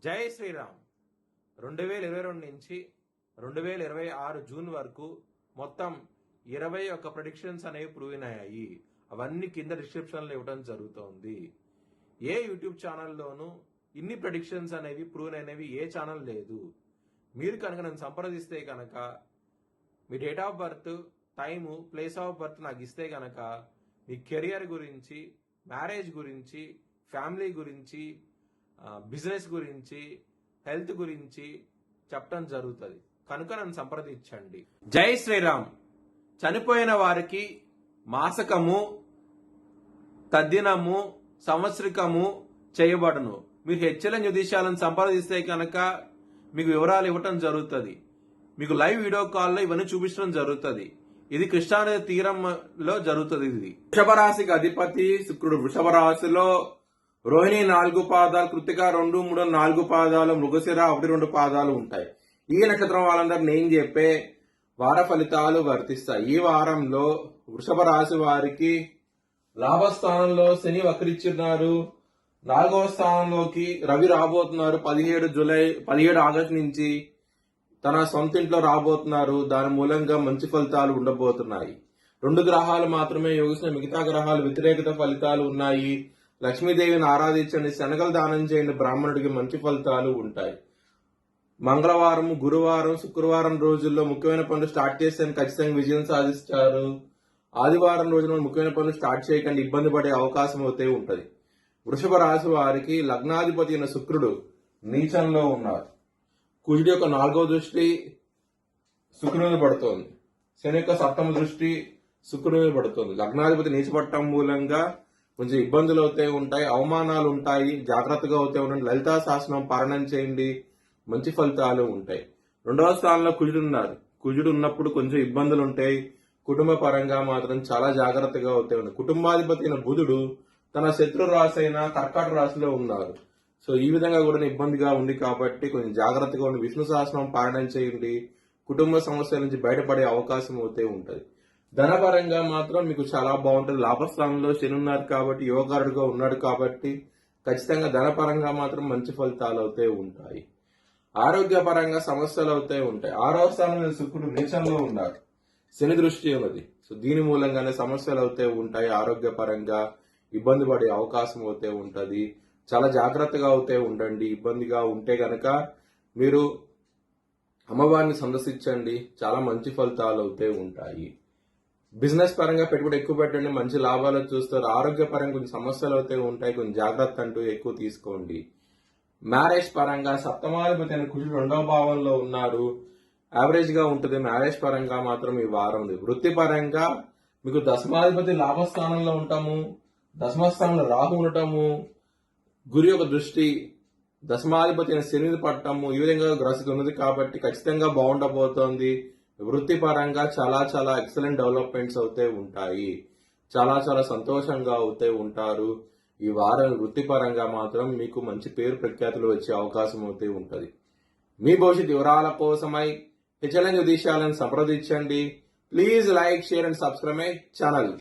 జై శ్రీరామ్. 2022 నుంచి 2026 జూన్ వరకు మొత్తం 21 ప్రెడిక్షన్స్ అనేవి ప్రూవ్ అయ్యాయి. అవన్నీ కింద డిస్క్రిప్షన్లో ఇవ్వడం జరుగుతోంది. ఏ యూట్యూబ్ ఛానల్లోనూ ఇన్ని ప్రెడిక్షన్స్ అనేవి ప్రూవ్ అయినవి ఏ ఛానల్ లేదు. మీరు కనుక నన్ను సంప్రదిస్తే కనుక మీ date of birth, time, place of birth నాకు ఇస్తే కనుక మీ కెరియర్ గురించి, మ్యారేజ్ గురించి, ఫ్యామిలీ గురించి, బిజినెస్ గురించి, హెల్త్ గురించి చెప్పడం జరుగుతుంది. కనుక నన్ను సంప్రదించండి. జై శ్రీరామ్. చనిపోయిన వారికి మాసకము, తద్దినము, సంవత్సరికము చేయబడును. మీరు హెచ్ఎల్ఎన్ జ్యోతిష్యాలను సంప్రదిస్తే కనుక మీకు వివరాలు ఇవ్వటం జరుగుతుంది. మీకు లైవ్ వీడియో కాల్లో ఇవన్నీ చూపించడం జరుగుతుంది. ఇది కృష్ణానది తీరంలో జరుగుతుంది. ఇది వృషభ రాశికి అధిపతి శుక్రుడు. వృషభ రాశిలో రోహిణి 4 పాదాలు, కృతిక 2, 3, 4 పాదాలు, మృగశిర 1, 2 పాదాలు ఉంటాయి. ఈ నక్షత్రం వాళ్ళందరూ నేను చెప్పే వార ఫలితాలు వర్తిస్తాయి. ఈ వారంలో వృషభ రాశి వారికి లాభస్థానంలో శని వక్రిస్తున్నారు. 4వ స్థానంలోకి రవి రాబోతున్నారు. 17 ఆగస్టు నుంచి తన సొంత ఇంట్లో రాబోతున్నారు. దాని మూలంగా మంచి ఫలితాలు ఉండబోతున్నాయి. 2 గ్రహాలు మాత్రమే యోగిస్తున్న, మిగతా గ్రహాలు వ్యతిరేకత ఫలితాలు ఉన్నాయి. లక్ష్మీదేవిని ఆరాధించండి, శనగలు దానం చేయండి, బ్రాహ్మణుడికి మంచి ఫలితాలు ఉంటాయి. మంగళవారం, గురువారం, శుక్రవారం రోజుల్లో ముఖ్యమైన పనులు స్టార్ట్ చేస్తే ఖచ్చితంగా విజయం సాధిస్తారు. ఆదివారం రోజున ముఖ్యమైన పనులు స్టార్ట్ చేయకండి, ఇబ్బంది పడే అవకాశం అయితే ఉంటుంది. వృషభ రాశి వారికి లగ్నాధిపతి అయిన శుక్రుడు నీచంలో ఉన్నారు. కుజుడి యొక్క 4వ దృష్టి శుక్రుడి మీద పడుతోంది. శని యొక్క 7వ దృష్టి శుక్రుడి మీద పడుతోంది. లగ్నాధిపతి నీచపట్టడం మూలంగా కొంచెం ఇబ్బందులు అవుతే ఉంటాయి, అవమానాలు ఉంటాయి. జాగ్రత్తగా అవుతే ఉండండి. లలితా శాసనం పారాయణం చేయండి, మంచి ఫలితాలు ఉంటాయి. 2వ స్థానంలో కుజుడు ఉన్నారు. కుజుడు ఉన్నప్పుడు కొంచెం ఇబ్బందులు ఉంటాయి. కుటుంబ పరంగా మాత్రం చాలా జాగ్రత్తగా అవుతే ఉండండి. కుటుంబాధిపతి అయిన బుధుడు తన శత్రు రాశి అయిన కర్కాటక రాశిలో ఉన్నారు. సో ఈ విధంగా కూడా ఇబ్బందిగా ఉంది కాబట్టి కొంచెం జాగ్రత్తగా ఉండి విష్ణు సహస్రం పారాయణం చేయండి. కుటుంబ సమస్యల నుంచి బయటపడే అవకాశం అయితే ఉంటుంది. ధనపరంగా మాత్రం మీకు చాలా బాగుంటుంది. లాభస్థానంలో శని ఉన్నారు కాబట్టి, యోగారుడుగా ఉన్నాడు కాబట్టి ఖచ్చితంగా ధనపరంగా మాత్రం మంచి ఫలితాలు అయితే ఉంటాయి. ఆరోగ్యపరంగా సమస్యలు అయితే ఉంటాయి. 6వ స్థానంలో శుక్రుడు నీచంలో ఉన్నారు. శని దృష్టి ఉన్నది. సో దీని మూలంగానే సమస్యలు అయితే ఉంటాయి. ఆరోగ్యపరంగా ఇబ్బంది పడే అవకాశం అయితే ఉంటుంది. చాలా జాగ్రత్తగా అయితే ఉండండి. ఇబ్బందిగా ఉంటే గనక మీరు అమ్మవారిని సందర్శించండి, చాలా మంచి ఫలితాలు అయితే ఉంటాయి. బిజినెస్ పరంగా పెట్టుబడి ఎక్కువ పెట్టండి, మంచి లాభాలు చూస్తారు. ఆరోగ్యపరంగా కొంచెం సమస్యలు అయితే ఉంటాయి, కొంచెం జాగ్రత్త అంటూ ఎక్కువ తీసుకోండి. మ్యారేజ్ పరంగా సప్తమాధిపతి అయిన కుజుడు 2వ భావంలో ఉన్నారు. యావరేజ్ గా ఉంటుంది. మ్యారేజ్ పరంగా మాత్రం ఈ వారం ఉంది. వృత్తి పరంగా మీకు దశమాధిపతి లాభస్థానంలో ఉంటాము, దశమస్థానంలో రాహు ఉండటము, గురి యొక్క దృష్టి దశమాధిపతి అయిన శని పట్టము, ఈ విధంగా గ్రసిత ఉన్నది కాబట్టి ఖచ్చితంగా బాగుండబోతోంది. వృత్తి పరంగా చాలా చాలా ఎక్సలెంట్ డెవలప్మెంట్స్ అవుతే ఉంటాయి. చాలా చాలా సంతోషంగా అవుతే ఉంటారు. ఈ వారం వృత్తిపరంగా మాత్రం మీకు మంచి పేరు ప్రఖ్యాతులు వచ్చే అవకాశం అయితే ఉంటుంది. మీ భవిష్యత్ వివరాల కోసమై హెచ్ఎల్ఎన్ జ్యోతిష్యాలను సంప్రదించండి. Please like, share and subscribe my channel.